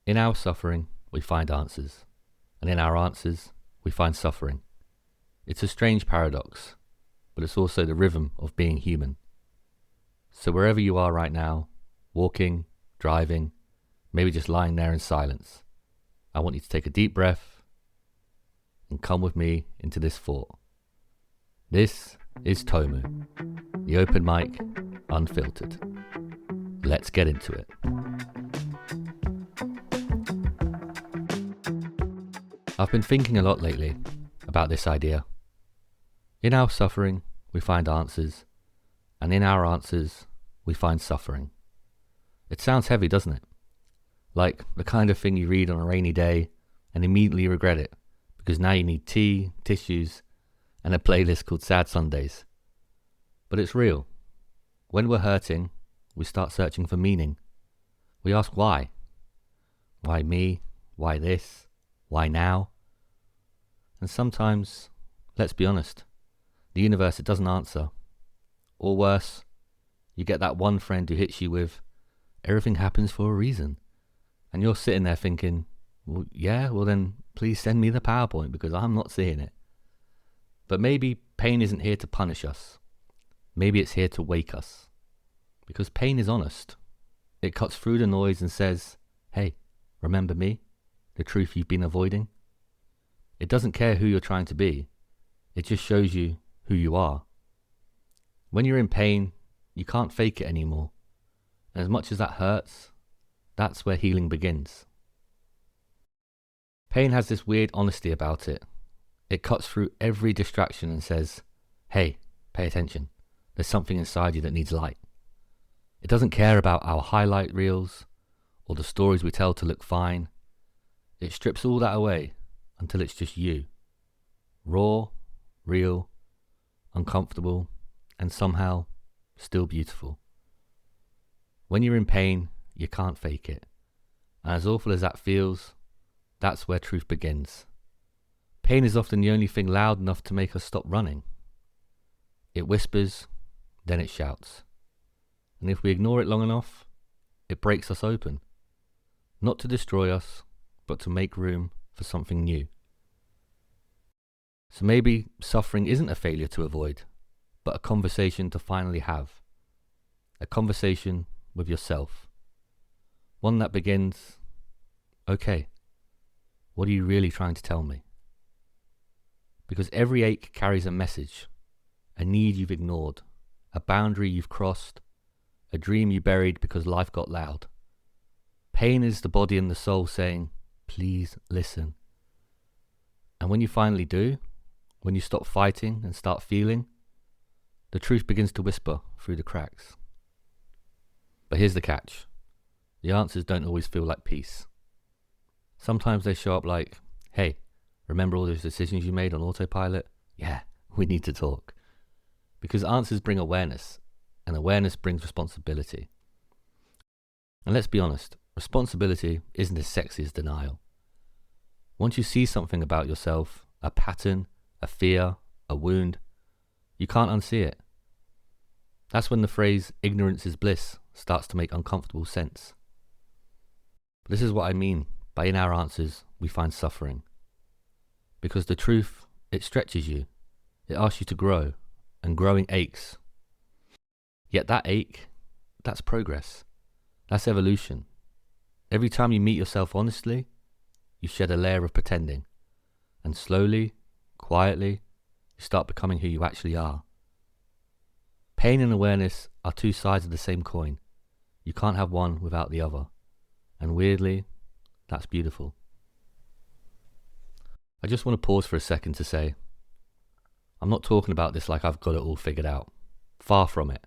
In our suffering, we find answers, and in our answers, we find suffering. It's a strange paradox, but it's also the rhythm of being human. So wherever you are right now, walking, driving, maybe just lying there in silence, I want you to take a deep breath and come with me into this thought. This is TOMU, the Open Mic Unfiltered. Let's get into it. I've been thinking a lot lately about this idea. In our suffering, we find answers, and in our answers, we find suffering. It sounds heavy, doesn't it? Like the kind of thing you read on a rainy day and immediately regret it, because now you need tea, tissues, and a playlist called Sad Sundays. But it's real. When we're hurting, we start searching for meaning. We ask why. Why me? Why this? Why now? And sometimes, let's be honest, the universe, it doesn't answer. Or worse, you get that one friend who hits you with, everything happens for a reason. And you're sitting there thinking, well then please send me the PowerPoint because I'm not seeing it. But maybe pain isn't here to punish us. Maybe it's here to wake us. Because pain is honest. It cuts through the noise and says, hey, remember me? The truth you've been avoiding? It doesn't care who you're trying to be. It just shows you who you are. When you're in pain, you can't fake it anymore. And as much as that hurts, that's where healing begins. Pain has this weird honesty about it. It cuts through every distraction and says, hey, pay attention. There's something inside you that needs light. It doesn't care about our highlight reels or the stories we tell to look fine. It strips all that away until it's just you. Raw, real, uncomfortable, and somehow still beautiful. When you're in pain, you can't fake it. And as awful as that feels, that's where truth begins. Pain is often the only thing loud enough to make us stop running. It whispers, then it shouts. And if we ignore it long enough, it breaks us open. Not to destroy us, but to make room for something new. So maybe suffering isn't a failure to avoid, but a conversation to finally have. A conversation with yourself. One that begins, okay, what are you really trying to tell me? Because every ache carries a message, a need you've ignored, a boundary you've crossed, a dream you buried because life got loud. Pain is the body and the soul saying, please listen. And when you finally do, when you stop fighting and start feeling, the truth begins to whisper through the cracks. But here's the catch. The answers don't always feel like peace. Sometimes they show up like, hey, remember all those decisions you made on autopilot? Yeah, we need to talk. Because answers bring awareness, and awareness brings responsibility. And let's be honest, responsibility isn't as sexy as denial. Once you see something about yourself, a pattern, a fear, a wound, you can't unsee it. That's when the phrase ignorance is bliss starts to make uncomfortable sense. But this is what I mean by in our answers we find suffering. Because the truth, it stretches you. It asks you to grow, and growing aches. Yet that ache, that's progress. That's evolution. Every time you meet yourself honestly, you shed a layer of pretending. And slowly, quietly, you start becoming who you actually are. Pain and awareness are two sides of the same coin. You can't have one without the other. And weirdly, that's beautiful. I just want to pause for a second to say, I'm not talking about this like I've got it all figured out. Far from it.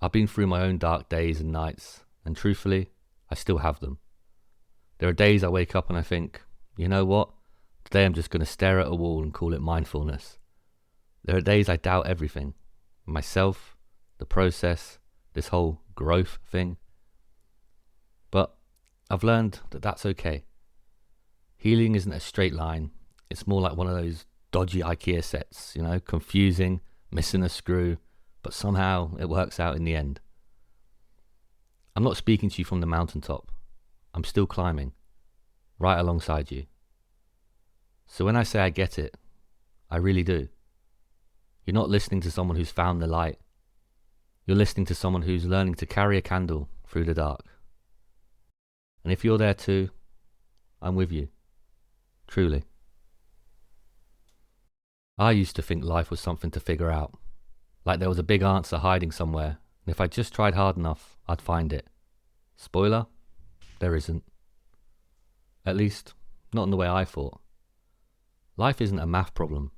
I've been through my own dark days and nights, and truthfully, I still have them. There are days I wake up and I think, you know what? Today I'm just going to stare at a wall and call it mindfulness. There are days I doubt everything. Myself, the process, this whole growth thing. But I've learned that that's okay. Healing isn't a straight line. It's more like one of those dodgy IKEA sets, confusing, missing a screw, but somehow it works out in the end. I'm not speaking to you from the mountaintop. I'm still climbing. right alongside you. So when I say I get it, I really do. You're not listening to someone who's found the light. You're listening to someone who's learning to carry a candle through the dark. And if you're there too, I'm with you. Truly. I used to think life was something to figure out. Like there was a big answer hiding somewhere, and if I just tried hard enough, I'd find it. Spoiler, there isn't. At least, not in the way I thought. Life isn't a math problem.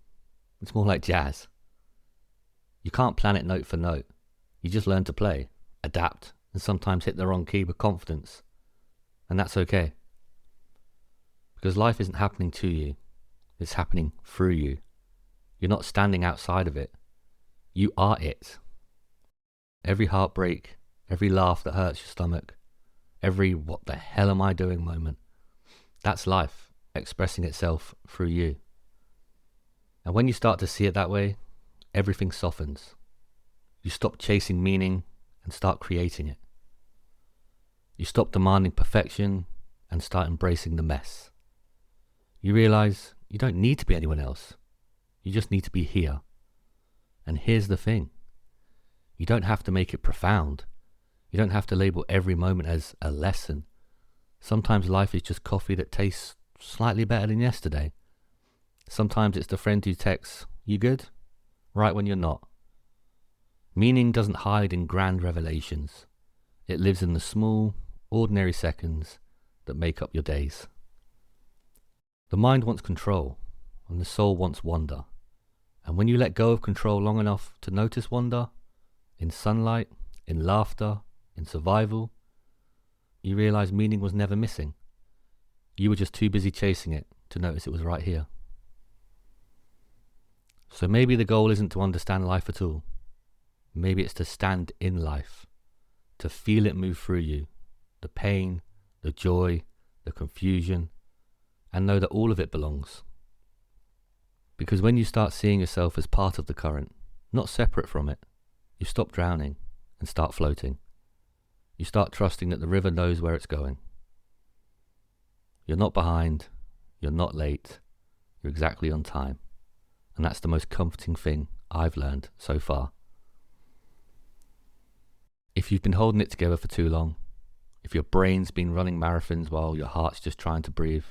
It's more like jazz. You can't plan it note for note. You just learn to play, adapt, and sometimes hit the wrong key with confidence. And that's okay. Because life isn't happening to you. It's happening through you. You're not standing outside of it. You are it. Every heartbreak, every laugh that hurts your stomach, every what the hell am I doing moment, that's life expressing itself through you. And when you start to see it that way, everything softens. You stop chasing meaning and start creating it. You stop demanding perfection and start embracing the mess. You realize you don't need to be anyone else. You just need to be here. And here's the thing. You don't have to make it profound. You don't have to label every moment as a lesson. Sometimes life is just coffee that tastes slightly better than yesterday. Sometimes it's the friend who texts, "You good?" right when you're not. Meaning doesn't hide in grand revelations. It lives in the small, ordinary seconds that make up your days. The mind wants control, and the soul wants wonder. And when you let go of control long enough to notice wonder, in sunlight, in laughter, in survival, you realize meaning was never missing. You were just too busy chasing it to notice it was right here. So maybe the goal isn't to understand life at all. Maybe it's to stand in life, to feel it move through you, the pain, the joy, the confusion, and know that all of it belongs. Because when you start seeing yourself as part of the current, not separate from it, you stop drowning and start floating. You start trusting that the river knows where it's going. You're not behind, you're not late, you're exactly on time. And that's the most comforting thing I've learned so far. If you've been holding it together for too long, if your brain's been running marathons while your heart's just trying to breathe,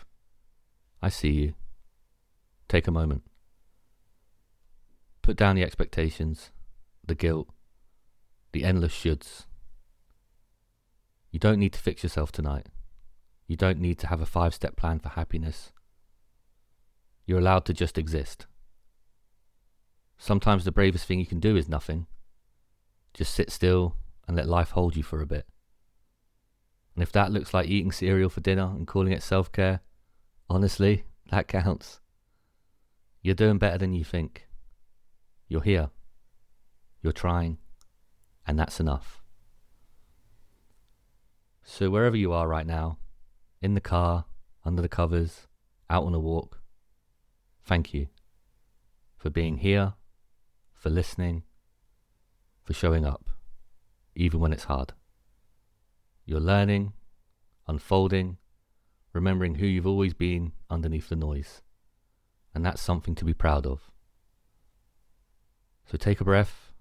I see you. Take a moment. Put down the expectations, the guilt, the endless shoulds. You don't need to fix yourself tonight. You don't need to have a 5-step plan for happiness. You're allowed to just exist. Sometimes the bravest thing you can do is nothing. Just sit still and let life hold you for a bit. And if that looks like eating cereal for dinner and calling it self-care, honestly, that counts. You're doing better than you think. You're here. You're trying. And that's enough. So wherever you are right now, in the car, under the covers, out on a walk, thank you for being here, for listening, for showing up, even when it's hard. You're learning, unfolding, remembering who you've always been underneath the noise. And that's something to be proud of. So take a breath.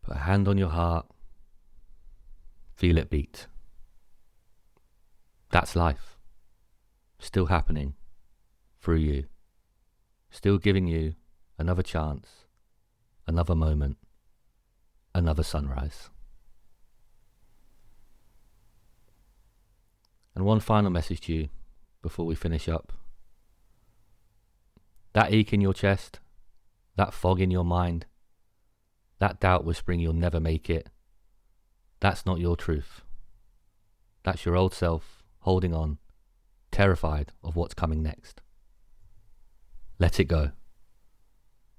Put a hand on your heart. Feel it beat. That's life. Still happening through you. Still giving you another chance, another moment, another sunrise. And one final message to you before we finish up. That ache in your chest, that fog in your mind, that doubt whispering you'll never make it, that's not your truth. That's your old self holding on, terrified of what's coming next. Let it go.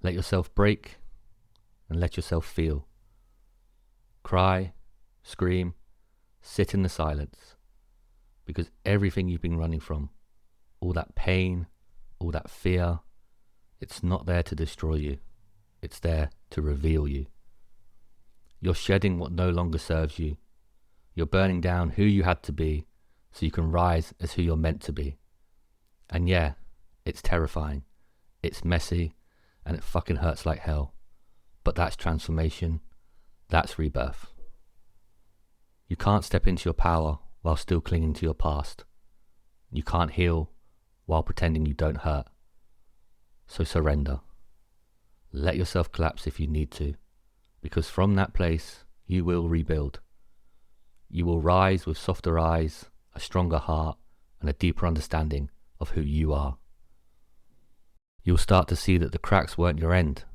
Let yourself break and let yourself feel. Cry, scream, sit in the silence. Because everything you've been running from, all that pain, all that fear, it's not there to destroy you. It's there to reveal you. You're shedding what no longer serves you. You're burning down who you had to be so you can rise as who you're meant to be. And yeah, it's terrifying, it's messy, and it fucking hurts like hell. But that's transformation, that's rebirth. You can't step into your power while still clinging to your past. You can't heal while pretending you don't hurt. So surrender. Let yourself collapse if you need to, because from that place, you will rebuild. You will rise with softer eyes, a stronger heart, and a deeper understanding of who you are. You'll start to see that the cracks weren't your end.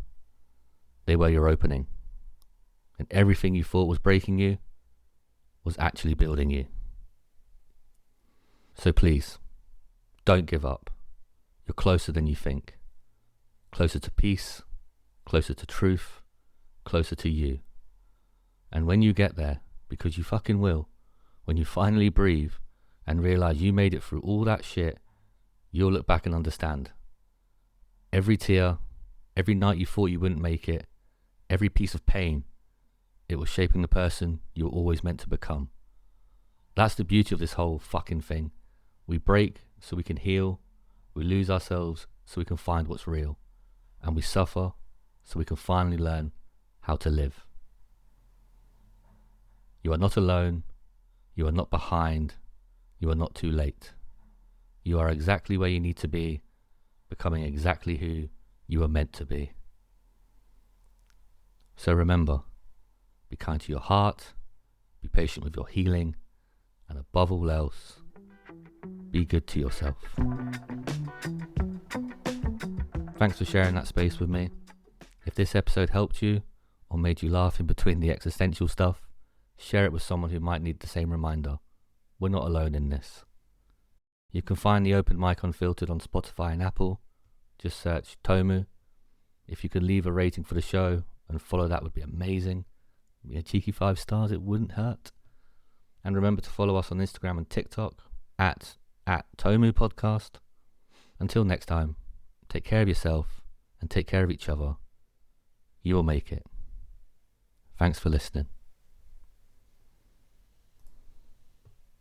They were your opening. And everything you thought was breaking you was actually building you. So please, don't give up. You're closer than you think. Closer to peace, closer to truth, closer to you. And when you get there, because you fucking will, when you finally breathe and realize you made it through all that shit, you'll look back and understand. Every tear, every night you thought you wouldn't make it, every piece of pain, it was shaping the person you were always meant to become. That's the beauty of this whole fucking thing. We break so we can heal, we lose ourselves so we can find what's real, and we suffer so we can finally learn how to live. You are not alone, you are not behind, you are not too late. You are exactly where you need to be, becoming exactly who you are meant to be. So remember, be kind to your heart, be patient with your healing, and above all else, be good to yourself. Thanks for sharing that space with me. If this episode helped you, or made you laugh in between the existential stuff, share it with someone who might need the same reminder. We're not alone in this. You can find the Open Mic Unfiltered on Spotify and Apple. Just search TOMU. If you could leave a rating for the show and follow, that would be amazing. A cheeky 5 stars, it wouldn't hurt. And remember to follow us on Instagram and TikTok at TOMU Podcast. Until next time, take care of yourself and take care of each other. You will make it. Thanks for listening.